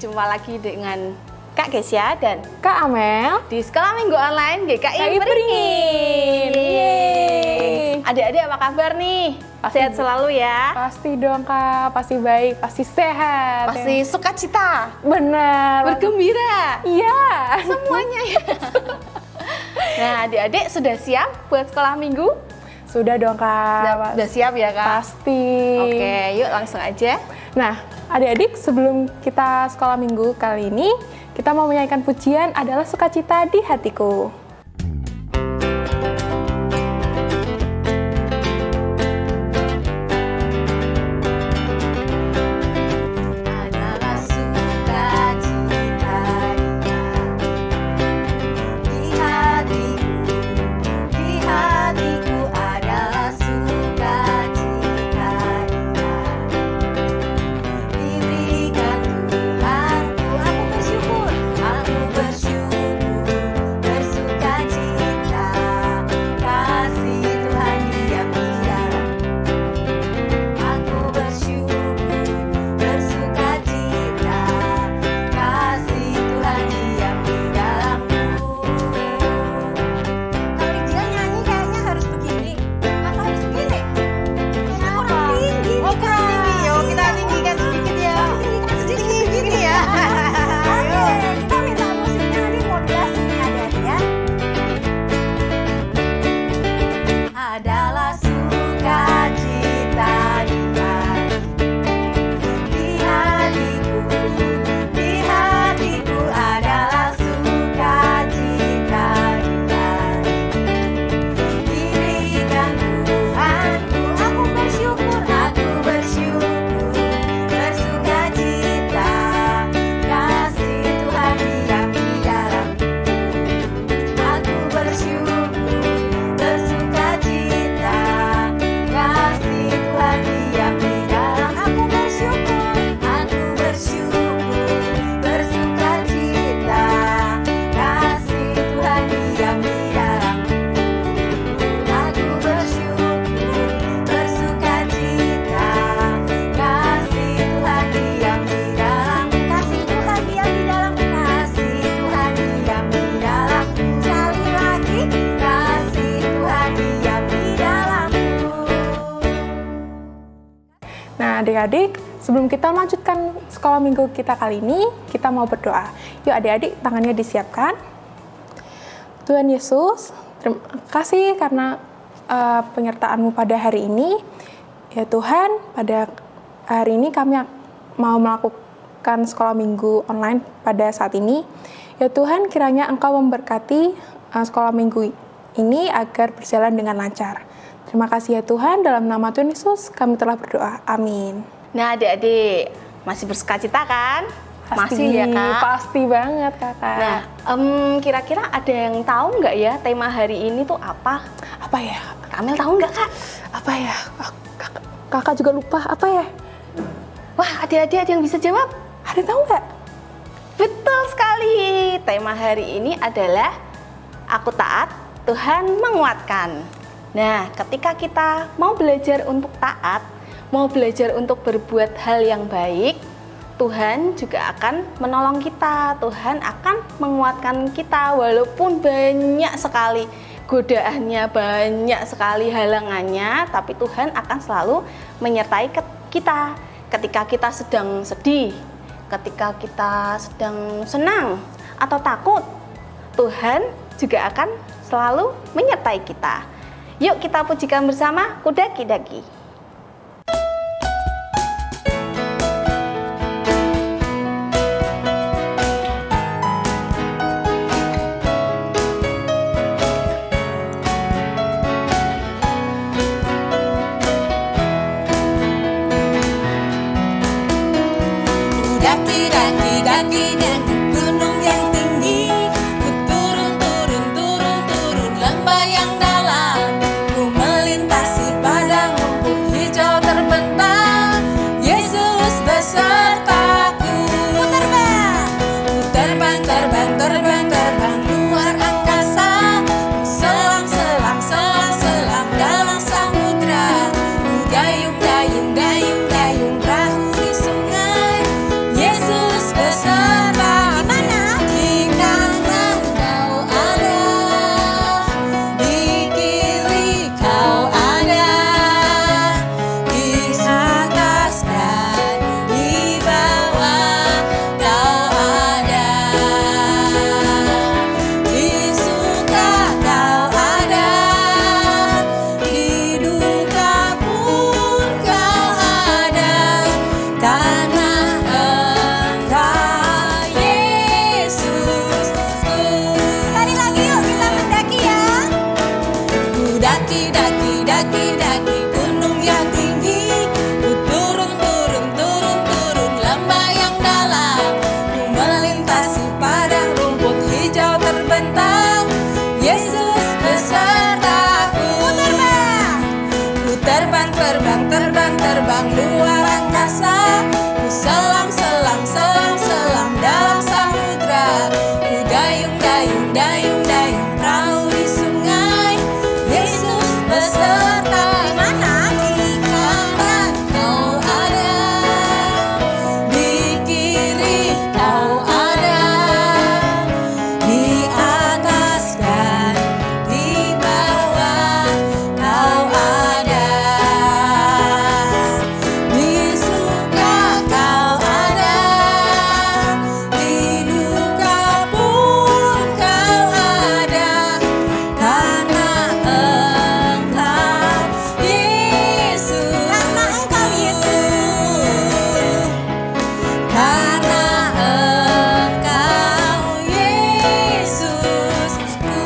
Jumpa lagi dengan Kak Gesya dan Kak Amel di Sekolah Minggu Online GKI Beringin. Adik-adik apa kabar nih? Sehat selalu ya? Pasti dong Kak, pasti baik, pasti sehat. Pasti sukacita. Benar. Bergembira. Iya. Semuanya ya. Nah, adik-adik sudah siap buat sekolah minggu? Sudah dong Kak. Sudah siap ya Kak? Pasti. Oke, yuk langsung aja. Nah, adik-adik sebelum kita sekolah minggu kali ini, kita mau menyanyikan pujian adalah sukacita di hatiku. Nah, adik-adik, sebelum kita melanjutkan sekolah minggu kita kali ini, kita mau berdoa. Yuk adik-adik, tangannya disiapkan. Tuhan Yesus, terima kasih karena penyertaan-Mu pada hari ini. Ya Tuhan, pada hari ini kami mau melakukan sekolah minggu online pada saat ini. Ya Tuhan, kiranya Engkau memberkati sekolah minggu ini agar berjalan dengan lancar. Terima kasih ya Tuhan, dalam nama Tuhan Yesus kami telah berdoa. Amin. Nah adik-adik, masih bersukacita kan? Pasti, masih ya Kak? Pasti banget Kakak. Nah, kira-kira ada yang tahu nggak ya tema hari ini tuh apa? Apa ya? Kak Amel tahu nggak Kak? Apa ya? Kakak juga lupa, apa ya? Wah, adik-adik ada yang bisa jawab? Ada tahu nggak? Betul sekali, tema hari ini adalah Aku Taat, Tuhan Menguatkan. Nah, ketika kita mau belajar untuk taat, mau belajar untuk berbuat hal yang baik, Tuhan juga akan menolong kita. Tuhan akan menguatkan kita walaupun banyak sekali godaannya, banyak sekali halangannya, tapi Tuhan akan selalu menyertai kita. Ketika kita sedang sedih, ketika kita sedang senang atau takut, Tuhan juga akan selalu menyertai kita. Yuk kita pujikan bersama Kudaki Daki. Daki daki daki daki gunung yang tinggi, ku turun turun turun turun lembah yang dalam, ku melintasi padang rumput hijau terbentang. Yesus besertaku, ku terbang, ku terbang terbang terbang terbang luar angkasa, ku selam selam selam selam dalam samudra, ku dayung dayung dayung dayung perahu di sungai. Yesus besertaku. terbang luar angkasa. Ku selam, selam, selam, selam dalam samudra. Ku dayung, dayung, dayung, dayung perahu di sungai. Yesus beserta di mana? Di kanan kau ada, di kiri kau ada, di atas dan di bawah kau ada, di suka kau ada, di duka pun kau ada, karena Engkau Yesus, karena Engkau Yesus, karena Engkau Yesus.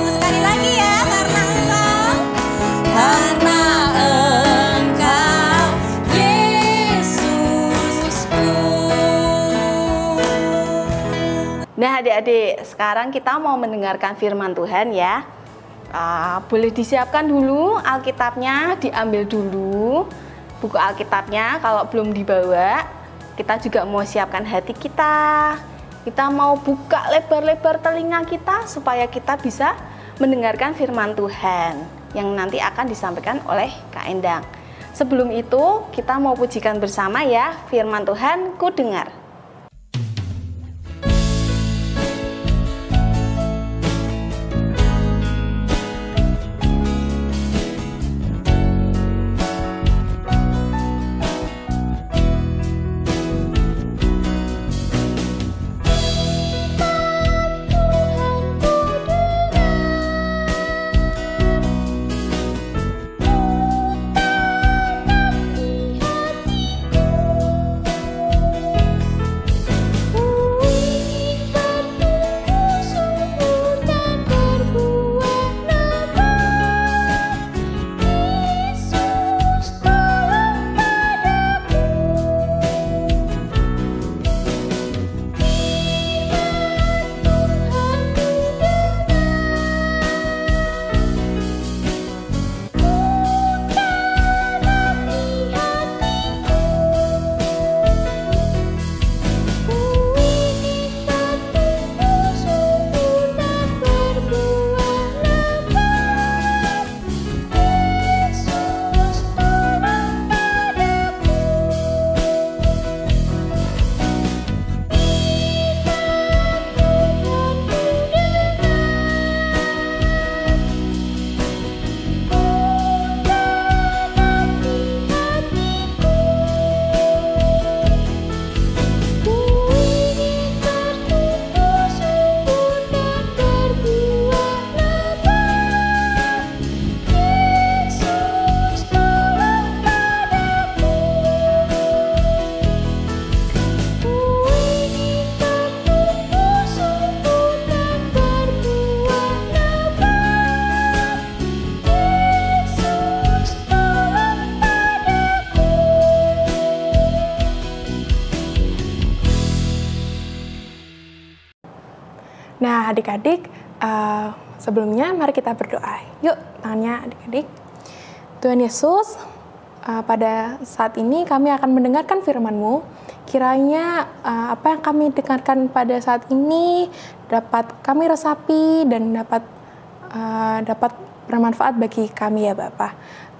Sekali lagi ya, karena Engkau Yesusku. Nah adik-adik, sekarang kita mau mendengarkan firman Tuhan ya. Boleh disiapkan dulu Alkitabnya, diambil dulu buku Alkitabnya kalau belum dibawa. Kita juga mau siapkan hati kita. Kita mau buka lebar-lebar telinga kita supaya kita bisa mendengarkan firman Tuhan yang nanti akan disampaikan oleh Kak Endang. Sebelum itu kita mau pujikan bersama ya, firman Tuhan ku dengar. Nah, adik-adik, sebelumnya mari kita berdoa. Yuk, tangannya adik-adik. Tuhan Yesus, pada saat ini kami akan mendengarkan firman-Mu. Kiranya apa yang kami dengarkan pada saat ini dapat kami resapi dan dapat bermanfaat bagi kami ya Bapak.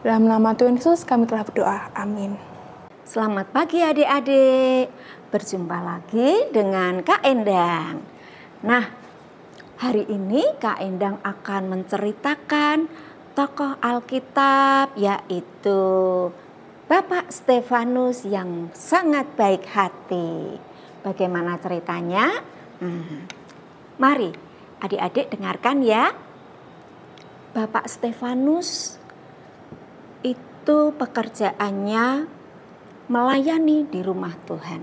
Dalam nama Tuhan Yesus kami telah berdoa. Amin. Selamat pagi adik-adik. Berjumpa lagi dengan Kak Endang. Nah, hari ini Kak Endang akan menceritakan tokoh Alkitab, yaitu Bapak Stefanus yang sangat baik hati. Bagaimana ceritanya? Mari adik-adik dengarkan ya. Bapak Stefanus itu pekerjaannya melayani di rumah Tuhan.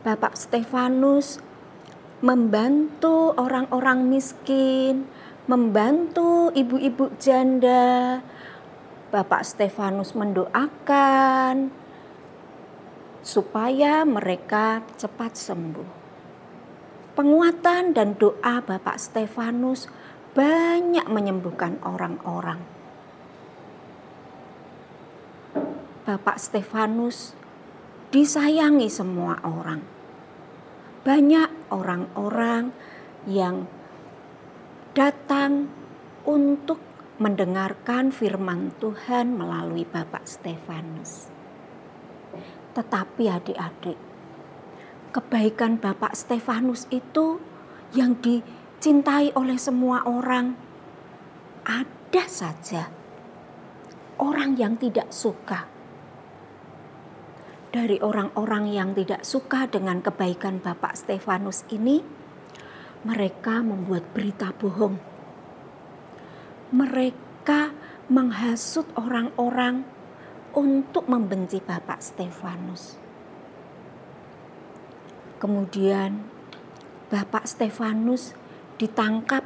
Bapak Stefanus membantu orang-orang miskin, membantu ibu-ibu janda. Bapak Stefanus mendoakan supaya mereka cepat sembuh. Penguatan dan doa Bapak Stefanus banyak menyembuhkan orang-orang. Bapak Stefanus disayangi semua orang. Banyak orang-orang yang datang untuk mendengarkan firman Tuhan melalui Bapak Stefanus. Tetapi adik-adik, kebaikan Bapak Stefanus itu yang dicintai oleh semua orang, ada saja orang yang tidak suka. Dari orang-orang yang tidak suka dengan kebaikan Bapak Stefanus ini, mereka membuat berita bohong. Mereka menghasut orang-orang untuk membenci Bapak Stefanus. Kemudian Bapak Stefanus ditangkap,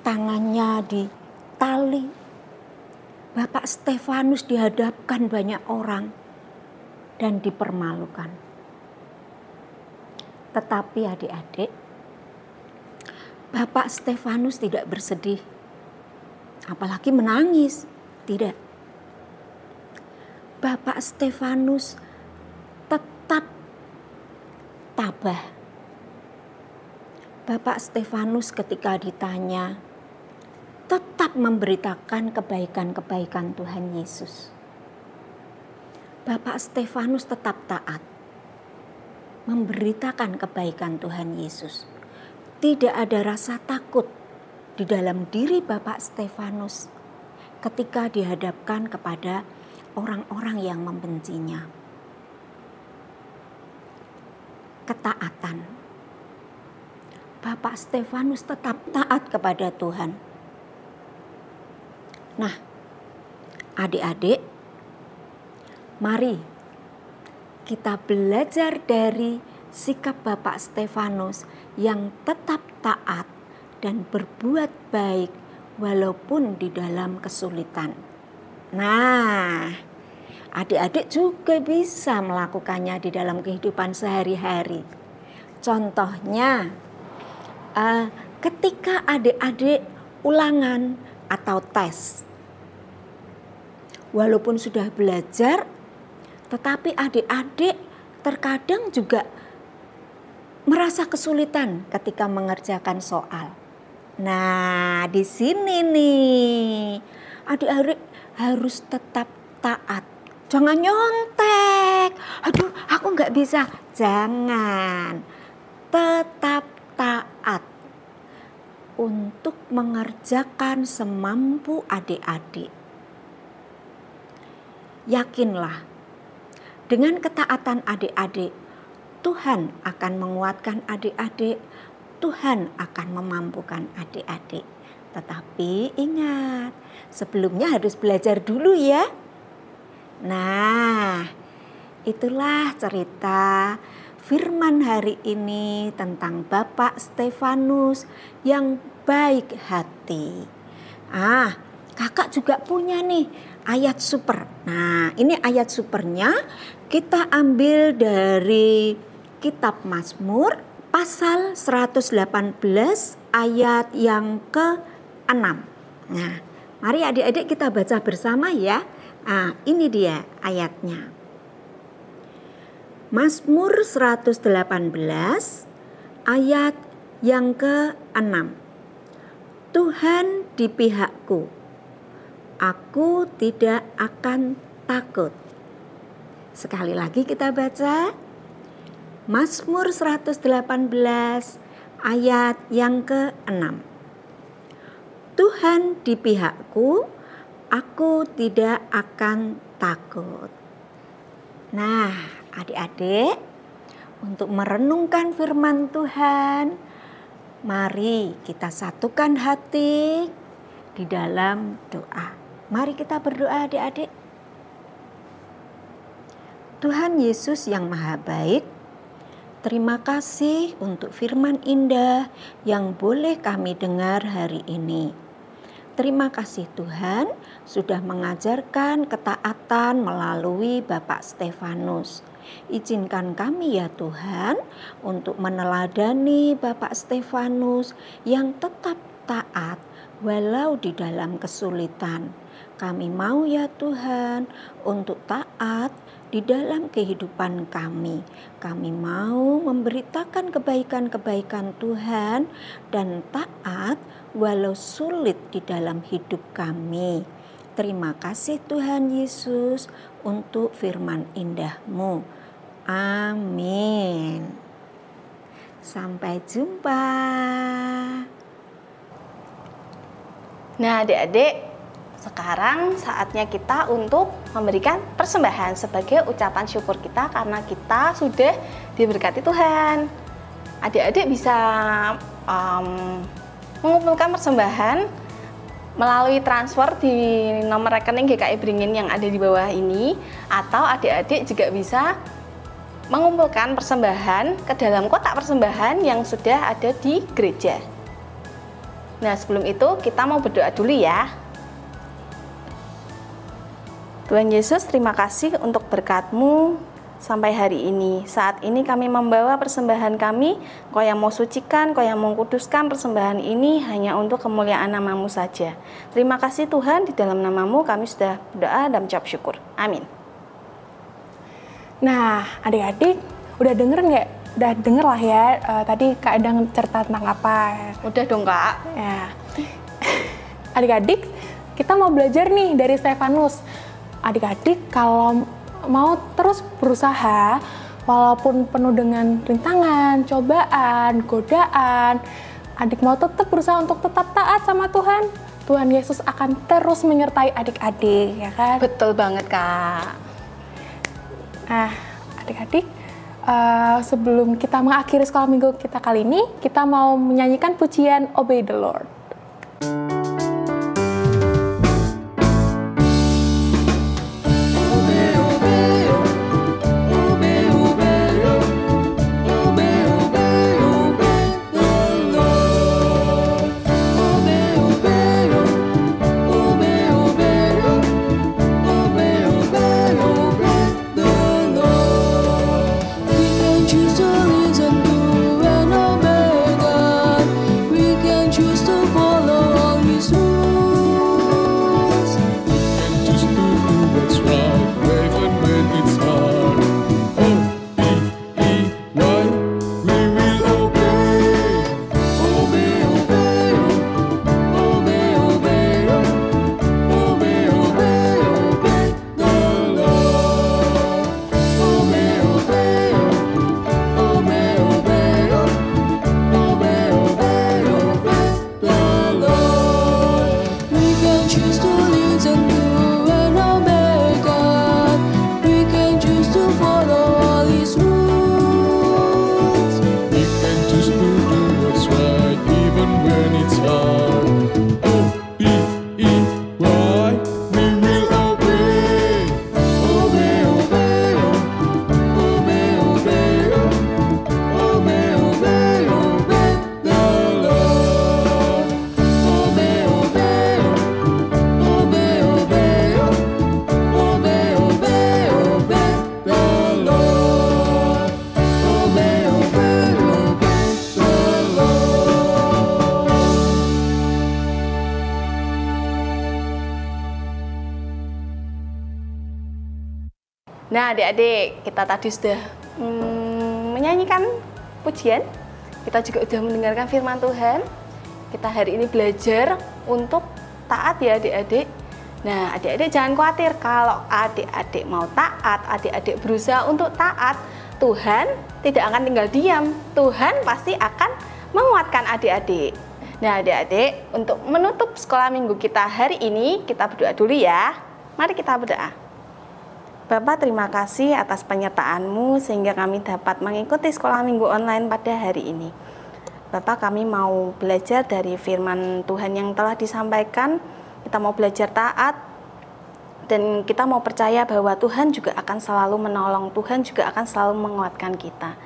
tangannya ditali. Bapak Stefanus dihadapkan banyak orang dan dipermalukan. Tetapi adik-adik, Bapak Stefanus tidak bersedih, apalagi menangis. Tidak. Bapak Stefanus tetap tabah. Bapak Stefanus ketika ditanya, tetap memberitakan kebaikan-kebaikan Tuhan Yesus. Bapak Stefanus tetap taat, memberitakan kebaikan Tuhan Yesus. Tidak ada rasa takut di dalam diri Bapak Stefanus ketika dihadapkan kepada orang-orang yang membencinya. Ketaatan. Bapak Stefanus tetap taat kepada Tuhan. Nah, adik-adik, mari kita belajar dari sikap Bapak Stefanus yang tetap taat dan berbuat baik walaupun di dalam kesulitan. Nah, adik-adik juga bisa melakukannya di dalam kehidupan sehari-hari. Contohnya, ketika adik-adik ulangan atau tes, walaupun sudah belajar, tetapi adik-adik terkadang juga merasa kesulitan ketika mengerjakan soal. Nah, di sini nih, adik-adik harus tetap taat. Jangan nyontek. Aduh, aku nggak bisa. Jangan. Tetap taat untuk mengerjakan semampu adik-adik. Yakinlah, dengan ketaatan adik-adik, Tuhan akan menguatkan adik-adik, Tuhan akan memampukan adik-adik. Tetapi ingat, sebelumnya harus belajar dulu ya. Nah, itulah cerita firman hari ini tentang Bapak Stefanus yang baik hati. Kakak juga punya nih ayat super. Nah, ini ayat supernya kita ambil dari kitab Mazmur pasal 118 ayat yang ke-6. Nah, mari adik-adik kita baca bersama ya. Ini dia ayatnya. Mazmur 118 ayat yang ke-6. Tuhan di pihakku, aku tidak akan takut. Sekali lagi kita baca. Mazmur 118 ayat yang ke-6. Tuhan di pihakku, aku tidak akan takut. Nah, adik-adik, untuk merenungkan firman Tuhan, mari kita satukan hati di dalam doa. Mari kita berdoa adik-adik. Tuhan Yesus yang Maha Baik, terima kasih untuk firman indah yang boleh kami dengar hari ini. Terima kasih Tuhan sudah mengajarkan ketaatan melalui Bapak Stefanus. Izinkan kami ya Tuhan untuk meneladani Bapak Stefanus yang tetap taat walau di dalam kesulitan. Kami mau ya Tuhan untuk taat di dalam kehidupan kami. Kami mau memberitakan kebaikan-kebaikan Tuhan dan taat walau sulit di dalam hidup kami. Terima kasih Tuhan Yesus untuk firman indah-Mu. Amin. Sampai jumpa. Nah, adik-adik, sekarang saatnya kita untuk memberikan persembahan sebagai ucapan syukur kita karena kita sudah diberkati Tuhan. Adik-adik bisa mengumpulkan persembahan melalui transfer di nomor rekening GKI Beringin yang ada di bawah ini, atau adik-adik juga bisa mengumpulkan persembahan ke dalam kotak persembahan yang sudah ada di gereja. Nah, sebelum itu kita mau berdoa dulu ya. Tuhan Yesus, terima kasih untuk berkat-Mu sampai hari ini. Saat ini kami membawa persembahan kami, Kau yang mau sucikan, Kau yang mau kuduskan persembahan ini hanya untuk kemuliaan nama-Mu saja. Terima kasih Tuhan, di dalam nama-Mu kami sudah berdoa dan ucap syukur. Amin. Nah, adik-adik udah denger nggak? Udah denger lah ya, tadi Kak Edang cerita tentang apa. Udah dong Kak. Ya. Adik-adik, kita mau belajar nih dari Stefanus. Adik-adik kalau mau terus berusaha, walaupun penuh dengan rintangan, cobaan, godaan, adik mau tetap berusaha untuk tetap taat sama Tuhan, Tuhan Yesus akan terus menyertai adik-adik, ya kan? Betul banget Kak. Nah, adik-adik, sebelum kita mengakhiri sekolah minggu kita kali ini, kita mau menyanyikan pujian Obey the Lord. Nah adik-adik, kita tadi sudah menyanyikan pujian, kita juga sudah mendengarkan firman Tuhan. Kita hari ini belajar untuk taat ya adik-adik. Nah adik-adik jangan khawatir, kalau adik-adik mau taat, adik-adik berusaha untuk taat, Tuhan tidak akan tinggal diam. Tuhan pasti akan menguatkan adik-adik. Nah adik-adik, untuk menutup sekolah minggu kita hari ini, kita berdoa dulu ya. Mari kita berdoa. Bapak, terima kasih atas penyertaan-Mu sehingga kami dapat mengikuti sekolah minggu online pada hari ini. Bapak, kami mau belajar dari firman Tuhan yang telah disampaikan. Kita mau belajar taat dan kita mau percaya bahwa Tuhan juga akan selalu menolong, Tuhan juga akan selalu menguatkan kita.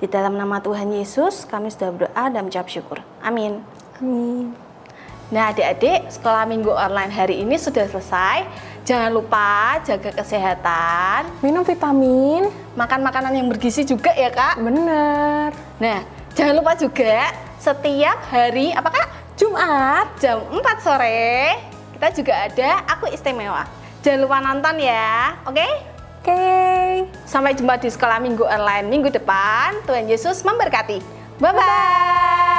Di dalam nama Tuhan Yesus kami sudah berdoa dan mengucap syukur. Amin. Amin. Nah adik-adik, sekolah minggu online hari ini sudah selesai. Jangan lupa jaga kesehatan, Minum vitamin. makan makanan yang bergizi juga ya Kak. Bener. Nah jangan lupa juga setiap hari apa Kak? Jumat. Jam 4 sore kita juga ada Aku Istimewa. Jangan lupa nonton ya, oke? Oke. Sampai jumpa di Sekolah Minggu Online minggu depan. Tuhan Yesus memberkati. Bye-bye.